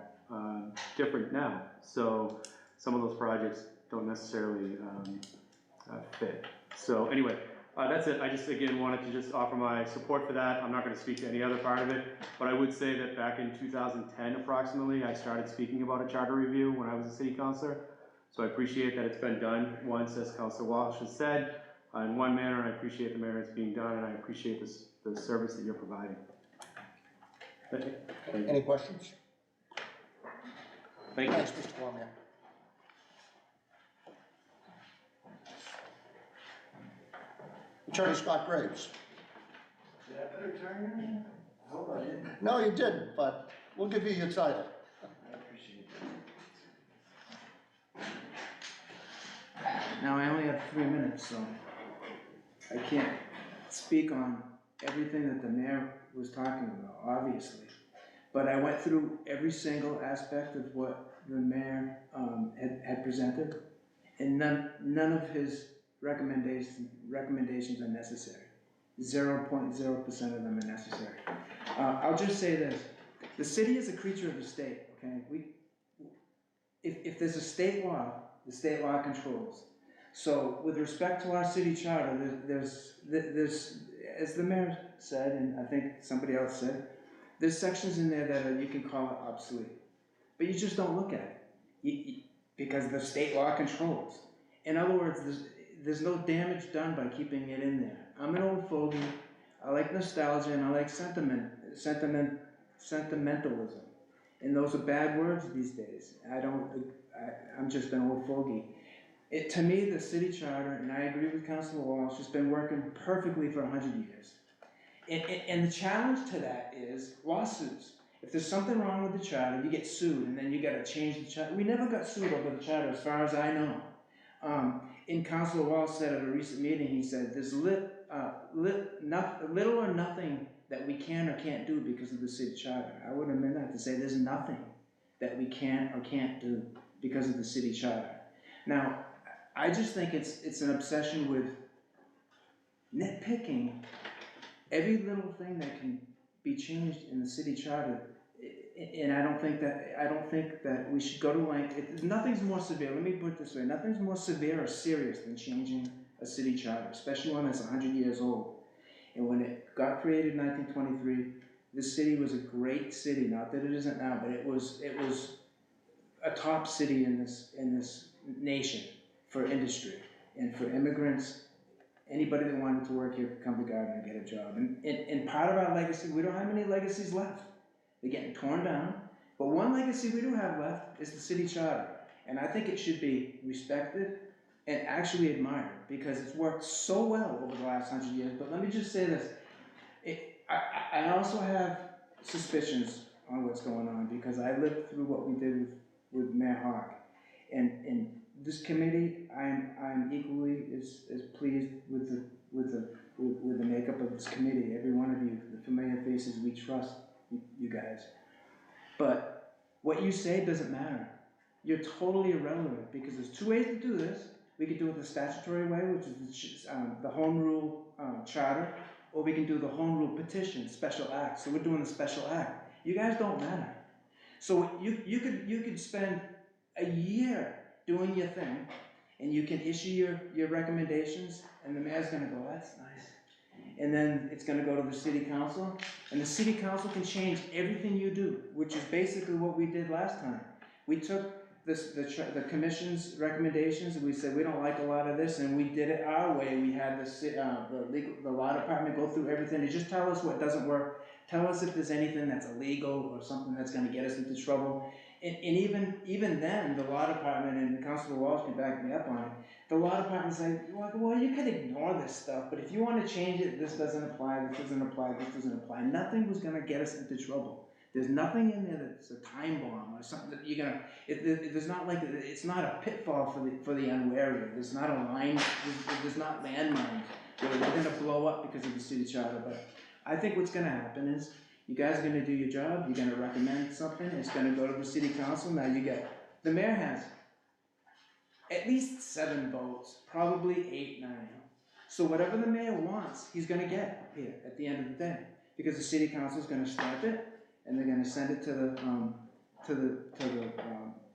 different now. So some of those projects don't necessarily fit. So anyway, that's it. I just again wanted to just offer my support for that. I'm not going to speak to any other part of it, but I would say that back in 2010 approximately, I started speaking about a charter review when I was a city councilor. So I appreciate that it's been done once, as Councilor Walsh has said, in one manner, and I appreciate the manner it's being done, and I appreciate the service that you're providing. Thank you. Any questions? Thank you. Thanks, Mr. Cormier. Attorney Scott Graves. Did I put a turn in? I hope I didn't. No, you didn't, but we'll give you your title. I appreciate it. Now, I only have 3 minutes, so I can't speak on everything that the mayor was talking about, obviously. But I went through every single aspect of what the mayor had presented, and none of his recommendations are necessary. 0.0% of them are necessary. I'll just say this, the city is a creature of the state, okay? If there's a state law, the state law controls. So with respect to our city charter, there's, as the mayor said, and I think somebody else said, there's sections in there that you can call it obsolete. But you just don't look at it, because the state law controls. In other words, there's no damage done by keeping it in there. I'm an old fogey, I like nostalgia, and I like sentimentalism. And those are bad words these days. I'm just an old fogey. To me, the city charter, and I agree with Councilor Walsh, has been working perfectly for 100 years. And the challenge to that is lawsuits. If there's something wrong with the charter, you get sued, and then you gotta change the charter. We never got sued over the charter, as far as I know. And Councilor Walsh said at a recent meeting, he said, there's little or nothing that we can or can't do because of the city charter. I would amend that to say there's nothing that we can or can't do because of the city charter. Now, I just think it's an obsession with nitpicking every little thing that can be changed in the city charter. And I don't think that we should go to length. Nothing's more severe, let me put it this way, nothing's more severe or serious than changing a city charter, especially one that's 100 years old. And when it got created in 1923, this city was a great city, not that it isn't now, but it was a top city in this nation for industry and for immigrants. Anybody that wanted to work here could come to Gardner and get a job. And part of our legacy, we don't have many legacies left. They're getting torn down. But one legacy we do have left is the city charter. And I think it should be respected and actually admired, because it's worked so well over the last 100 years. But let me just say this. I also have suspicions on what's going on, because I lived through what we did with Mayor Hawk. And this committee, I'm equally as pleased with the makeup of this committee. Every one of you, the familiar faces, we trust you guys. But what you say doesn't matter. You're totally irrelevant, because there's two ways to do this. We could do it the statutory way, which is the home rule charter, or we can do the home rule petition, special act. So we're doing the special act. You guys don't matter. So you could spend a year doing your thing, and you can issue your recommendations, and the mayor's gonna go, that's nice. And then it's gonna go to the city council, and the city council can change everything you do, which is basically what we did last time. We took the commission's recommendations, and we said, we don't like a lot of this, and we did it our way. We had the law department go through everything, and just tell us what doesn't work. Tell us if there's anything that's illegal or something that's gonna get us into trouble. And even then, the law department, and Councilor Walsh can back me up on it, the law department's like, well, you can ignore this stuff, but if you want to change it, this doesn't apply, this doesn't apply, this doesn't apply. Nothing was gonna get us into trouble. There's nothing in there that's a time bomb or something that you're gonna, there's not like, it's not a pitfall for the unwary. There's not a line, there's not landmines where we're gonna blow up because of the city charter. But I think what's gonna happen is, you guys are gonna do your job, you're gonna recommend something, it's gonna go to the city council. Now the mayor has at least 7 votes, probably 8, 9. So whatever the mayor wants, he's gonna get here at the end of the day. Because the city council's gonna stamp it, and they're gonna send it to the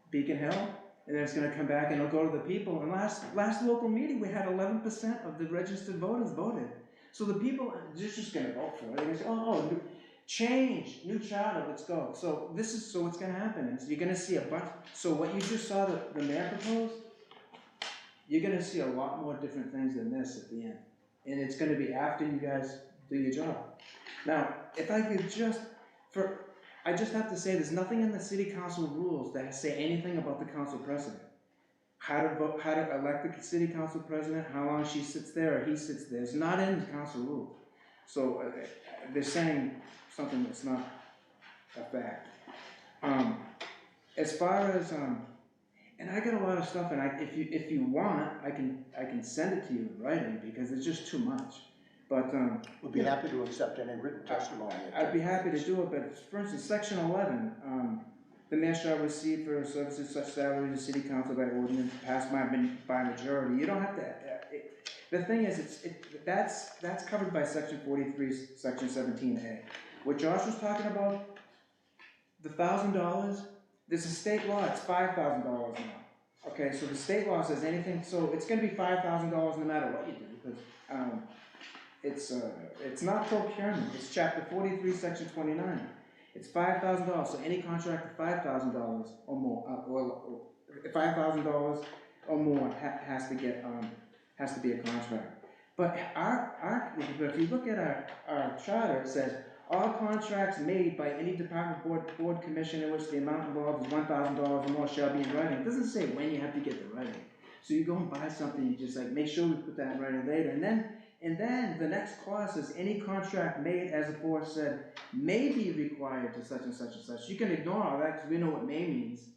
Beacon Hill, and then it's gonna come back and it'll go to the people. And last local meeting, we had 11% of the registered voters voted. So the people, they're just gonna vote for it. They're gonna say, oh, change, new charter, let's go. So what's gonna happen is, you're gonna see a bunch, so what you just saw the mayor propose, you're gonna see a lot more different things than this at the end. And it's gonna be after you guys do your job. Now, if I could I just have to say, there's nothing in the city council rules that say anything about the council president. How to vote, how to elect the city council president, how long she sits there or he sits there. It's not in the council rules. So they're saying something that's not a fact. As far as And I got a lot of stuff, and if you want, I can send it to you in writing, because it's just too much. But, We'd be happy to accept any written testimony. I'd be happy to do it, but for instance, section 11, the mayor shall receive for services such salary as city council by ordinance passed by majority. You don't have to, the thing is, that's covered by section 43, section 17A. What Josh was talking about, the $1,000, there's a state law, it's $5,000 now. Okay, so the state law says anything, so it's gonna be $5,000 no matter what you do, because, it's not procurement, it's chapter 43, section 29. It's $5,000, so any contract of $5,000 or more, or $5,000 or more has to be a contract. But if you look at our charter, it says, all contracts made by any department, board, commission in which the amount involved is $1,000 or more shall be in writing. It doesn't say when you have to get the writing. So you go and buy something, you just like, make sure we put that in writing later, and then the next clause says, any contract made as aforesaid may be required to such and such and such. You can ignore all that, because we know what may means.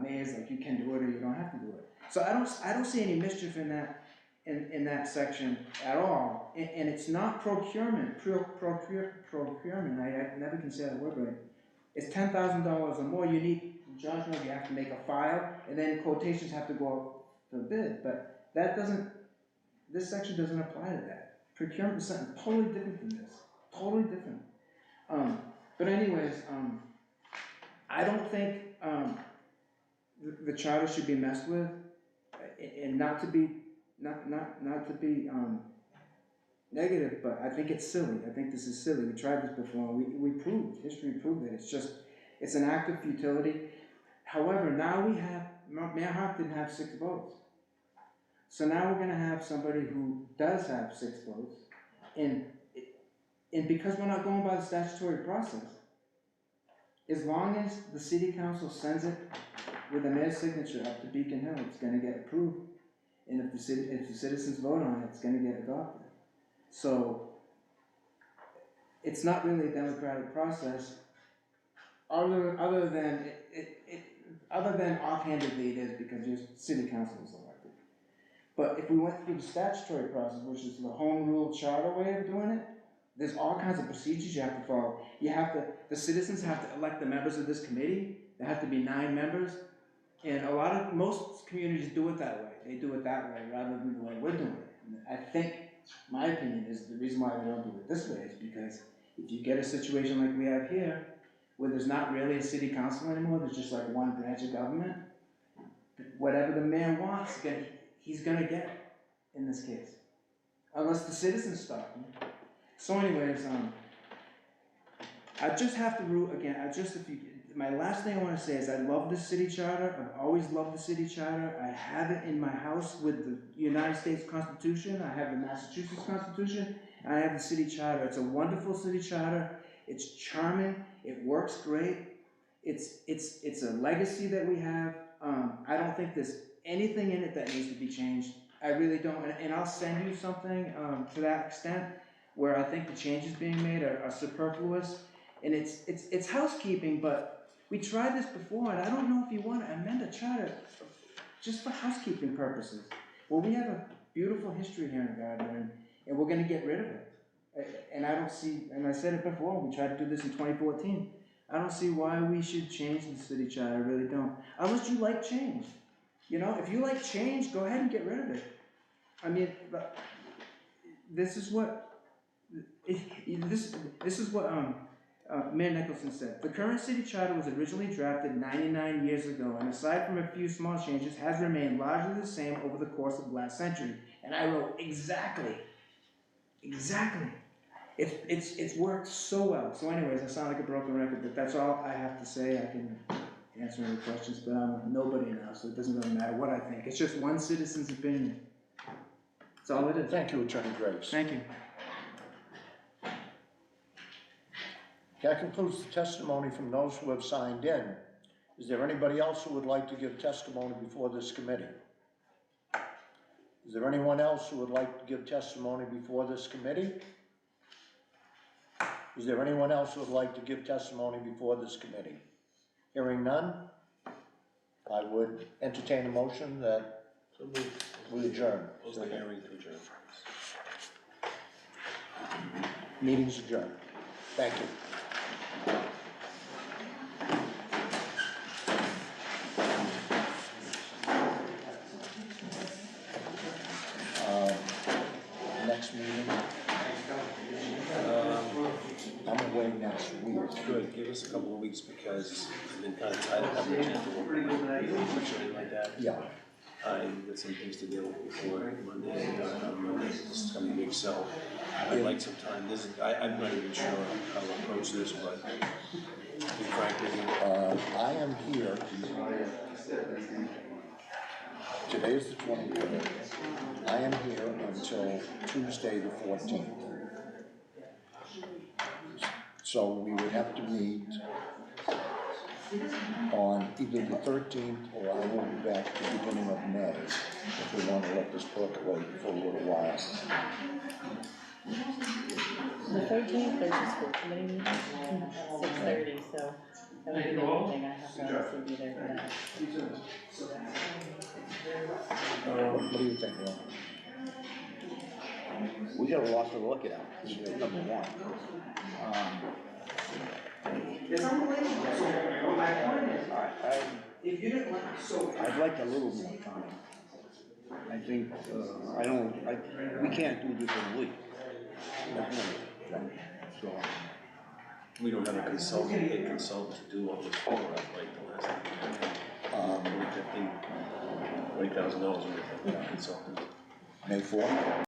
May is like, you can do it or you don't have to do it. So I don't see any mischief in that, in that section at all. And it's not procurement, procurement, I never can say that word right. It's $10,000 or more, you need, Josh knows you have to make a file, and then quotations have to go out for bid, but that doesn't, this section doesn't apply to that. Procurement is something totally different than this, totally different. But anyways, I don't think, the charter should be messed with, and not to be negative, but I think it's silly. I think this is silly. We tried this before. History proved that it's an act of futility. However, now we have, Mayor Hawk didn't have 6 votes. So now we're gonna have somebody who does have 6 votes, and because we're not going by the statutory process, as long as the city council sends it with the mayor's signature up to Beacon Hill, it's gonna get approved. And if the citizens vote on it, it's gonna get adopted. So, it's not really a democratic process, other than offhandedly it is because your city council is elected. But if we went through the statutory process, which is the home rule charter way of doing it, there's all kinds of procedures you have to follow. The citizens have to elect the members of this committee. There have to be 9 members. And most communities do it that way. They do it that way rather than the way we're doing it. And I think, my opinion is the reason why we don't do it this way is because if you get a situation like we have here, where there's not really a city council anymore, there's just like one branch of government, whatever the mayor wants, he's gonna get in this case. Unless the citizens stop him. So anyways, I just have to rule again, my last thing I want to say is I love the city charter. I've always loved the city charter. I have it in my house with the United States Constitution. I have the Massachusetts Constitution. And I have the city charter. It's a wonderful city charter. It's charming. It works great. It's a legacy that we have. I don't think there's anything in it that needs to be changed. I really don't. And I'll send you something to that extent where I think the changes being made are superfluous. And it's housekeeping, but we tried this before, and I don't know if you want to amend a charter just for housekeeping purposes. Well, we have a beautiful history here in Gardner, and we're going to get rid of it. And I don't see, and I said it before, we tried to do this in 2014. I don't see why we should change the city charter, I really don't. Unless you like change. You know, if you like change, go ahead and get rid of it. I mean, this is what Mayor Nicholson said. The current city charter was originally drafted 99 years ago, and aside from a few small changes, has remained largely the same over the course of the last century. And I wrote, exactly. It's worked so well. So anyways, I sound like a broken record, but that's all I have to say. I can answer any questions, but I'm nobody now, so it doesn't really matter what I think. It's just one citizen's opinion. That's all it is. Thank you, Attorney Graves. Thank you. That concludes the testimony from those who have signed in. Is there anybody else who would like to give testimony before this committee? Is there anyone else who would like to give testimony before this committee? Is there anyone else who would like to give testimony before this committee? Hearing none, I would entertain a motion that we adjourn. Close the hearing to adjourn. Meeting's adjourned. Thank you. Next meeting, I'm away next week. Good, give us a couple of weeks because I've been kind of tired of having a chance to work on my something like that. Yeah, I've got some things to deal with before Monday, this coming week, so I'd like some time. I'm not even sure how to approach this, but to be frank with you, I am here. Today is the 23rd. I am here until Tuesday the 14th. So we would have to meet on either the 13th or I will be back at the beginning of May if we want to let this percolate for a little while. The 13th, there's a school committee meeting at 6:30, so that would be the only thing I have to obviously be there for that. What do you think, Ron? We got a lot to look at, number one. It's unbelievable. So my point is, if you didn't like, so. I'd like a little more time. I think, we can't do this in a week. So, we don't have a consultant to do all this for us like the last time. $20,000 worth of consultant. May 4th?